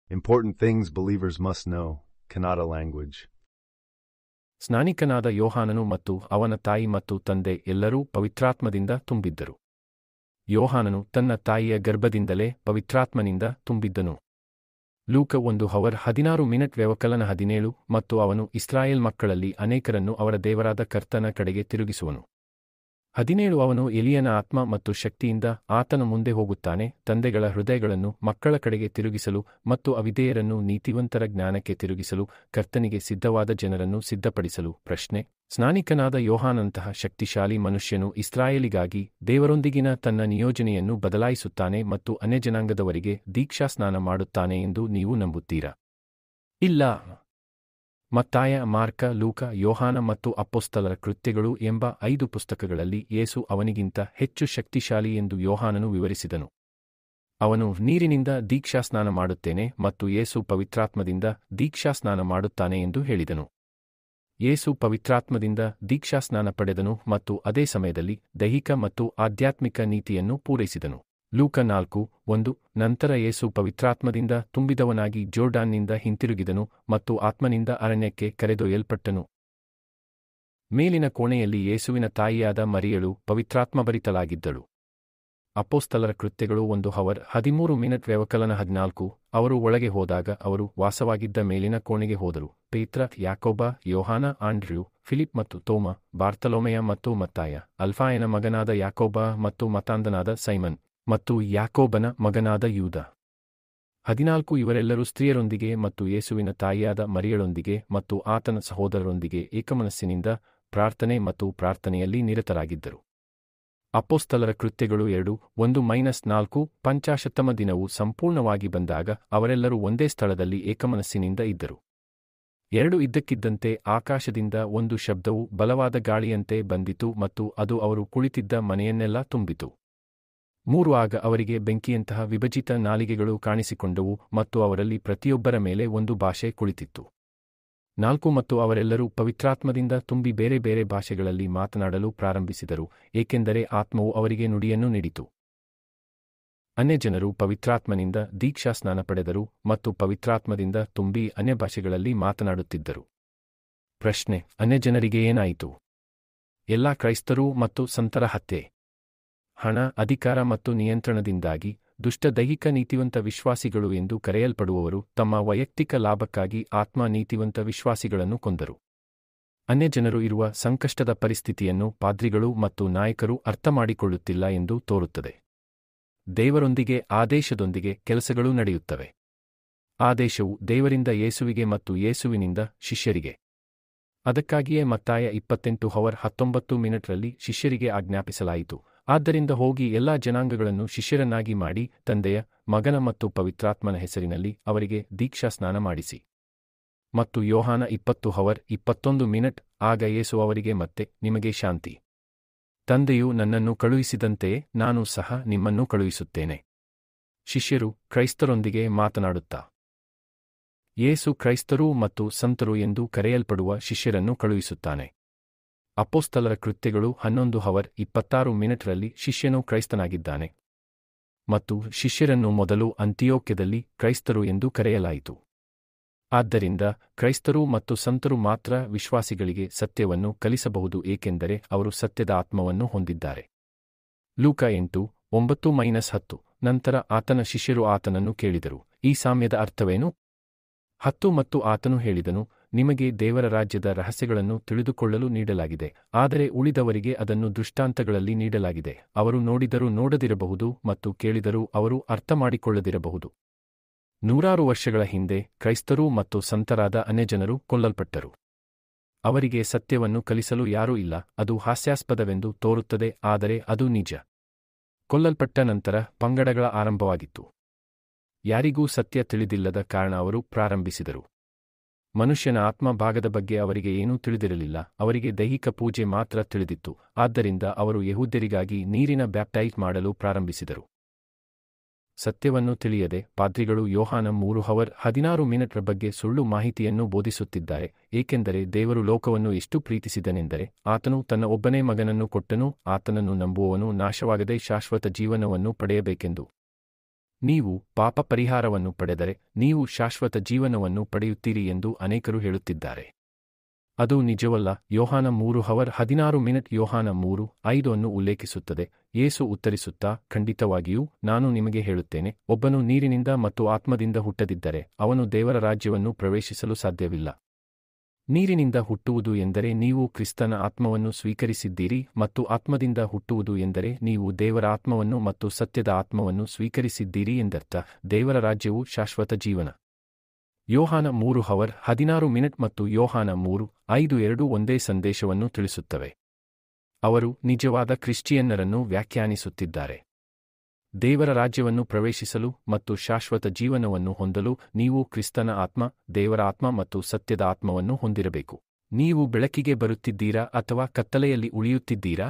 Important things believers must know, Kannada language. ಸ್ನಾನಿಕನಾದ ಯೋಹಾನನು ಮತ್ತು ಅವನ ತಾಯಿ ಮತ್ತು ತಂದೆ ಎಲ್ಲರೂ ಪವಿತ್ರಾತ್ಮದಿಂದ ತುಂಬಿದ್ದರು. ಯೋಹಾನನು ತನ್ನ ತಾಯಿಯ ಗರ್ಭದಿಂದಲೇ ಪವಿತ್ರಾತ್ಮನಿಂದ ತುಂಬಿದ್ದನು. ಲೂಕ 1:16 ವ್ಯವಕಲನ 17 ಮತ್ತು ಅವನು ಇಸ್ರಾಯೇಲ್ ಮಕ್ಕಳಲ್ಲಿ ಅನೇಕರನ್ನು ಅವರ ದೇವರಾದ ಕರ್ತನ ಕಡೆಗೆ ತಿರುಗಿಸುವನು. 17 ಅವನು ಎಲಿಯನ ಆತ್ಮ ಮತ್ತು ಶಕ್ತಿಯಿಂದ ಆತನ ಮುಂದೆ ಹೋಗುತ್ತಾನೆ, ತಂದೆಗಳ ಹೃದಯಗಳನ್ನು ಮಕ್ಕಳ ಕಡೆಗೆ ತಿರುಗಿಸಲು ಮತ್ತು ಅವಿಧೇಯರನ್ನು ನೀತಿವಂತರ ಜ್ಞಾನಕ್ಕೆ ತಿರುಗಿಸಲು, ಕರ್ತನಿಗೆ ಸಿದ್ಧವಾದ ಜನರನ್ನು ಸಿದ್ಧಪಡಿಸಲು. ಪ್ರಶ್ನೆ: ಸ್ನಾನಿಕನಾದ ಯೋಹಾನಂತಹ ಶಕ್ತಿಶಾಲಿ ಮನುಷ್ಯನು ಇಸ್ರಾಯೇಲಿಗಾಗಿ ದೇವರೊಂದಿಗಿನ ತನ್ನ ನಿಯೋಜನೆಯನ್ನು ಬದಲಾಯಿಸುತ್ತಾನೆ ಮತ್ತು ಅನ್ಯಜನಾಂಗದವರಿಗೆ ದೀಕ್ಷಾಸ್ನಾನ ಮಾಡುತ್ತಾನೆ ಎಂದು ನೀವು ನಂಬುತ್ತೀರಾ? ಇಲ್ಲ. ಮತ್ತಾಯ, ಮಾರ್ಕ, ಲೂಕ, ಯೋಹಾನ ಮತ್ತು ಅಪೊಸ್ತಲರ ಕೃತ್ಯಗಳು ಎಂಬ 5 ಪುಸ್ತಕಗಳಲ್ಲಿ ಯೇಸು ಅವನಿಗಿಂತ ಹೆಚ್ಚು ಶಕ್ತಿಶಾಲಿ ಎಂದು ಯೋಹಾನನು ವಿವರಿಸಿದನು. ಅವನು ನೀರಿನಿಂದ ದೀಕ್ಷಾಸ್ನಾನ ಮಾಡುತ್ತೇನೆ ಮತ್ತು ಯೇಸು ಪವಿತ್ರಾತ್ಮದಿಂದ ದೀಕ್ಷಾಸ್ನಾನ ಮಾಡುತ್ತಾನೆ ಎಂದು ಹೇಳಿದನು. ಯೇಸು ಪವಿತ್ರಾತ್ಮದಿಂದ ದೀಕ್ಷಾಸ್ನಾನ ಪಡೆದನು ಮತ್ತು ಅದೇ ಸಮಯದಲ್ಲಿ ದೈಹಿಕ ಮತ್ತು ಆಧ್ಯಾತ್ಮಿಕ ನೀತಿಯನ್ನು ಪೂರೈಸಿದನು. ಲೂಕ 4:1 ನಂತರ ಯೇಸು ಪವಿತ್ರಾತ್ಮದಿಂದ ತುಂಬಿದವನಾಗಿ ಜೋರ್ಡಾನ್ನಿಂದ ಹಿಂತಿರುಗಿದನು ಮತ್ತು ಆತ್ಮನಿಂದ ಅರಣ್ಯಕ್ಕೆ ಕರೆದೊಯ್ಯಲ್ಪಟ್ಟನು. ಮೇಲಿನ ಕೋಣೆಯಲ್ಲಿ ಯೇಸುವಿನ ತಾಯಿಯಾದ ಮರಿಯಳು ಪವಿತ್ರಾತ್ಮಭರಿತಳಾಗಿದ್ದಳು. ಅಪೊಸ್ತಲರ ಕೃತ್ಯಗಳು 1:13 ವ್ಯವಕಲನ 14 ಅವರು ಒಳಗೆ ಹೋದಾಗ ಅವರು ವಾಸವಾಗಿದ್ದ ಮೇಲಿನ ಕೋಣೆಗೆ ಹೋದರು. ಪೇತ್ರ, ಯಾಕೋಬ, ಯೋಹಾನ, ಆಂಡ್ರ್ಯೂ, ಫಿಲಿಪ್ ಮತ್ತು ತೋಮ, ಬಾರ್ತಲೋಮೆಯ ಮತ್ತು ಮತ್ತಾಯ, ಅಲ್ಫಾಯನ ಮಗನಾದ ಯಾಕೋಬ ಮತ್ತು ಮತಾಂಧನಾದ ಸೈಮನ್ ಮತ್ತು ಯಾಕೋಬನ ಮಗನಾದ ಯೂದ. 14 ಇವರೆಲ್ಲರೂ ಸ್ತ್ರೀಯರೊಂದಿಗೆ ಮತ್ತು ಯೇಸುವಿನ ತಾಯಿಯಾದ ಮರಿಯಳೊಂದಿಗೆ ಮತ್ತು ಆತನ ಸಹೋದರರೊಂದಿಗೆ ಏಕಮನಸ್ಸಿನಿಂದ ಪ್ರಾರ್ಥನೆ ಮತ್ತು ಪ್ರಾರ್ಥನೆಯಲ್ಲಿ ನಿರತರಾಗಿದ್ದರು. ಅಪೊಸ್ತಲರ ಕೃತ್ಯಗಳು 2:1-4 ಪಂಚಾಶತ್ತಮ ದಿನವು ಸಂಪೂರ್ಣವಾಗಿ ಬಂದಾಗ ಅವರೆಲ್ಲರೂ ಒಂದೇ ಸ್ಥಳದಲ್ಲಿ ಏಕಮನಸ್ಸಿನಿಂದ ಇದ್ದರು. 2 ಇದ್ದಕ್ಕಿದ್ದಂತೆ ಆಕಾಶದಿಂದ ಒಂದು ಶಬ್ದವು ಬಲವಾದ ಗಾಳಿಯಂತೆ ಬಂದಿತು ಮತ್ತು ಅದು ಅವರು ಕುಳಿತಿದ್ದ ಮನೆಯನ್ನೆಲ್ಲ ತುಂಬಿತು. 3 ಆಗ ಅವರಿಗೆ ಬೆಂಕಿಯಂತಹ ವಿಭಜಿತ ನಾಲಿಗೆಗಳು ಕಾಣಿಸಿಕೊಂಡವು ಮತ್ತು ಅವರಲ್ಲಿ ಪ್ರತಿಯೊಬ್ಬರ ಮೇಲೆ ಒಂದು ಭಾಷೆ ಕುಳಿತಿತ್ತು. 4 ಮತ್ತು ಅವರೆಲ್ಲರೂ ಪವಿತ್ರಾತ್ಮದಿಂದ ತುಂಬಿ ಬೇರೆ ಬೇರೆ ಭಾಷೆಗಳಲ್ಲಿ ಮಾತನಾಡಲು ಪ್ರಾರಂಭಿಸಿದರು, ಏಕೆಂದರೆ ಆತ್ಮವು ಅವರಿಗೆ ನುಡಿಯನ್ನು ನೀಡಿತು. ಅನ್ಯಜನರು ಪವಿತ್ರಾತ್ಮನಿಂದ ದೀಕ್ಷಾಸ್ನಾನ ಪಡೆದರು ಮತ್ತು ಪವಿತ್ರಾತ್ಮದಿಂದ ತುಂಬಿ ಅನ್ಯಭಾಷೆಗಳಲ್ಲಿ ಮಾತನಾಡುತ್ತಿದ್ದರು. ಪ್ರಶ್ನೆ: ಅನ್ಯಜನರಿಗೆ ಏನಾಯಿತು? ಎಲ್ಲಾ ಕ್ರೈಸ್ತರು ಮತ್ತು ಸಂತರ ಹತ್ಯೆ. ಹಣ, ಅಧಿಕಾರ ಮತ್ತು ನಿಯಂತ್ರಣದಿಂದಾಗಿ ದುಷ್ಟ ದೈಹಿಕ ನೀತಿವಂತ ವಿಶ್ವಾಸಿಗಳು ಎಂದು ಕರೆಯಲ್ಪಡುವವರು ತಮ್ಮ ವೈಯಕ್ತಿಕ ಲಾಭಕ್ಕಾಗಿ ಆತ್ಮ ನೀತಿವಂತ ವಿಶ್ವಾಸಿಗಳನ್ನು ಕೊಂದರು. ಅನ್ಯಜನರು ಇರುವ ಸಂಕಷ್ಟದ ಪರಿಸ್ಥಿತಿಯನ್ನು ಪಾದ್ರಿಗಳು ಮತ್ತು ನಾಯಕರು ಅರ್ಥಮಾಡಿಕೊಳ್ಳುತ್ತಿಲ್ಲ ಎಂದು ತೋರುತ್ತದೆ. ದೇವರೊಂದಿಗೆ ಆದೇಶದೊಂದಿಗೆ ಕೆಲಸಗಳು ನಡೆಯುತ್ತವೆ. ಆದೇಶವು ದೇವರಿಂದ ಯೇಸುವಿಗೆ ಮತ್ತು ಯೇಸುವಿನಿಂದ ಶಿಷ್ಯರಿಗೆ. ಅದಕ್ಕಾಗಿಯೇ ಮತ್ತಾಯ 28:19 ಶಿಷ್ಯರಿಗೆ ಆಜ್ಞಾಪಿಸಲಾಯಿತು, ಆದ್ದರಿಂದ ಹೋಗಿ ಎಲ್ಲಾ ಜನಾಂಗಗಳನ್ನು ಶಿಷ್ಯರನ್ನಾಗಿ ಮಾಡಿ ತಂದೆಯ, ಮಗನ ಮತ್ತು ಪವಿತ್ರಾತ್ಮನ ಹೆಸರಿನಲ್ಲಿ ಅವರಿಗೆ ದೀಕ್ಷಾಸ್ನಾನ ಮಾಡಿಸಿ. ಮತ್ತು ಯೋಹಾನ 20:21 ಆಗ ಯೇಸು ಅವರಿಗೆ ಮತ್ತೆ, ನಿಮಗೆ ಶಾಂತಿ. ತಂದೆಯು ನನ್ನನ್ನು ಕಳುಹಿಸಿದಂತೆಯೇ ನಾನು ಸಹ ನಿಮ್ಮನ್ನು ಕಳುಹಿಸುತ್ತೇನೆ. ಶಿಷ್ಯರು ಕ್ರೈಸ್ತರೊಂದಿಗೆ ಮಾತನಾಡುತ್ತಾ ಯೇಸು ಕ್ರೈಸ್ತರು ಮತ್ತು ಸಂತರು ಎಂದು ಕರೆಯಲ್ಪಡುವ ಶಿಷ್ಯರನ್ನು ಕಳುಹಿಸುತ್ತಾನೆ. ಅಪೊಸ್ತಲರ ಕೃತ್ಯಗಳು 11:26 ಶಿಷ್ಯನು ಕ್ರೈಸ್ತನಾಗಿದ್ದಾನೆ ಮತ್ತು ಶಿಷ್ಯರನ್ನು ಮೊದಲು ಅಂತಿಯೋಕ್ಯದಲ್ಲಿ ಕ್ರೈಸ್ತರು ಎಂದು ಕರೆಯಲಾಯಿತು. ಆದ್ದರಿಂದ ಕ್ರೈಸ್ತರು ಮತ್ತು ಸಂತರು ಮಾತ್ರ ವಿಶ್ವಾಸಿಗಳಿಗೆ ಸತ್ಯವನ್ನು ಕಲಿಸಬಹುದು, ಏಕೆಂದರೆ ಅವರು ಸತ್ಯದ ಆತ್ಮವನ್ನು ಹೊಂದಿದ್ದಾರೆ. ಲೂಕ 8:9-10 ನಂತರ ಆತನ ಶಿಷ್ಯರು ಆತನನ್ನು ಕೇಳಿದರು, ಈ ಸಾಮ್ಯದ ಅರ್ಥವೇನು? 10 ಮತ್ತು ಆತನು ಹೇಳಿದನು, ನಿಮಗೆ ದೇವರ ರಾಜ್ಯದ ರಹಸ್ಯಗಳನ್ನು ತಿಳಿದುಕೊಳ್ಳಲು ನೀಡಲಾಗಿದೆ, ಆದರೆ ಉಳಿದವರಿಗೆ ಅದನ್ನು ದೃಷ್ಟಾಂತಗಳಲ್ಲಿ ನೀಡಲಾಗಿದೆ. ಅವರು ನೋಡಿದರೂ ನೋಡದಿರಬಹುದು ಮತ್ತು ಕೇಳಿದರೂ ಅವರು ಅರ್ಥಮಾಡಿಕೊಳ್ಳದಿರಬಹುದು. 100 ವರ್ಷಗಳ ಹಿಂದೆ ಕ್ರೈಸ್ತರು ಮತ್ತು ಸಂತರಾದ ಅನ್ಯಜನರು ಕೊಲ್ಲಲ್ಪಟ್ಟರು. ಅವರಿಗೆ ಸತ್ಯವನ್ನು ಕಲಿಸಲು ಯಾರೂ ಇಲ್ಲ. ಅದು ಹಾಸ್ಯಾಸ್ಪದವೆಂದು ತೋರುತ್ತದೆ, ಆದರೆ ಅದು ನಿಜ. ಕೊಲ್ಲಲ್ಪಟ್ಟ ನಂತರ ಪಂಗಡಗಳ ಆರಂಭವಾಗಿತ್ತು. ಯಾರಿಗೂ ಸತ್ಯ ತಿಳಿದಿಲ್ಲದ ಕಾರಣ ಅವರು ಪ್ರಾರಂಭಿಸಿದರು. ಮನುಷ್ಯನ ಆತ್ಮ ಭಾಗದ ಬಗ್ಗೆ ಅವರಿಗೆ ಏನೂ ತಿಳಿದಿರಲಿಲ್ಲ, ಅವರಿಗೆ ದೈಹಿಕ ಪೂಜೆ ಮಾತ್ರ ತಿಳಿದಿತ್ತು. ಆದ್ದರಿಂದ ಅವರು ಯೆಹೂದ್ಯರಿಗಾಗಿ ನೀರಿನ ಬ್ಯಾಪ್ಟೈಸ್ ಮಾಡಲು ಪ್ರಾರಂಭಿಸಿದರು. ಸತ್ಯವನ್ನು ತಿಳಿಯದೆ ಪಾದ್ರಿಗಳು ಯೋಹಾನ 3:16 ಬಗ್ಗೆ ಸುಳ್ಳು ಮಾಹಿತಿಯನ್ನು ಬೋಧಿಸುತ್ತಿದ್ದಾರೆ, ಏಕೆಂದರೆ ದೇವರು ಲೋಕವನ್ನು ಎಷ್ಟು ಪ್ರೀತಿಸಿದನೆಂದರೆ ಆತನು ತನ್ನ ಒಬ್ಬನೇ ಮಗನನ್ನು ಕೊಟ್ಟನು, ಆತನನ್ನು ನಂಬುವವನು ನಾಶವಾಗದೆ ಶಾಶ್ವತ ಜೀವನವನ್ನು ಪಡೆಯಬೇಕೆಂದು. ನೀವು ಪಾಪ ಪರಿಹಾರವನ್ನು ಪಡೆದರೆ ನೀವು ಶಾಶ್ವತ ಜೀವನವನ್ನು ಪಡೆಯುತ್ತೀರಿ ಎಂದು ಅನೇಕರು ಹೇಳುತ್ತಿದ್ದಾರೆ. ಅದು ನಿಜವಲ್ಲ. ಯೋಹಾನ 3:16 ಯೋಹಾನ 3:5 ಅನ್ನು ಉಲ್ಲೇಖಿಸುತ್ತದೆ. ಯೇಸು ಉತ್ತರಿಸುತ್ತಾ, ಖಂಡಿತವಾಗಿಯೂ ನಾನು ನಿಮಗೆ ಹೇಳುತ್ತೇನೆ, ಒಬ್ಬನು ನೀರಿನಿಂದ ಮತ್ತು ಆತ್ಮದಿಂದ ಹುಟ್ಟದಿದ್ದರೆ ಅವನು ದೇವರ ರಾಜ್ಯವನ್ನು ಪ್ರವೇಶಿಸಲು ಸಾಧ್ಯವಿಲ್ಲ. ನೀರಿನಿಂದ ಹುಟ್ಟುವುದು ಎಂದರೆ ನೀವು ಕ್ರಿಸ್ತನ ಆತ್ಮವನ್ನು ಸ್ವೀಕರಿಸಿದ್ದೀರಿ, ಮತ್ತು ಆತ್ಮದಿಂದ ಹುಟ್ಟುವುದು ಎಂದರೆ ನೀವು ದೇವರ ಆತ್ಮವನ್ನು ಮತ್ತು ಸತ್ಯದ ಆತ್ಮವನ್ನು ಸ್ವೀಕರಿಸಿದ್ದೀರಿ ಎಂದರ್ಥ. ದೇವರ ರಾಜ್ಯವು ಶಾಶ್ವತ ಜೀವನ. ಯೋಹಾನ 3:16 ಮತ್ತು ಯೋಹಾನ 3:5 ಒಂದೇ ಸಂದೇಶವನ್ನು ತಿಳಿಸುತ್ತವೆ. ಅವರು ನಿಜವಾದ ಕ್ರಿಶ್ಚಿಯನ್ನರನ್ನು ವ್ಯಾಖ್ಯಾನಿಸುತ್ತಿದ್ದಾರೆ. ದೇವರ ರಾಜ್ಯವನ್ನು ಪ್ರವೇಶಿಸಲು ಮತ್ತು ಶಾಶ್ವತ ಜೀವನವನ್ನು ಹೊಂದಲು ನೀವು ಕ್ರಿಸ್ತನ ಆತ್ಮ, ದೇವರ ಆತ್ಮ ಮತ್ತು ಸತ್ಯದ ಆತ್ಮವನ್ನು ಹೊಂದಿರಬೇಕು. ನೀವು ಬೆಳಕಿಗೆ ಬರುತ್ತಿದ್ದೀರಾ ಅಥವಾ ಕತ್ತಲೆಯಲ್ಲಿ ಉಳಿಯುತ್ತಿದ್ದೀರಾ?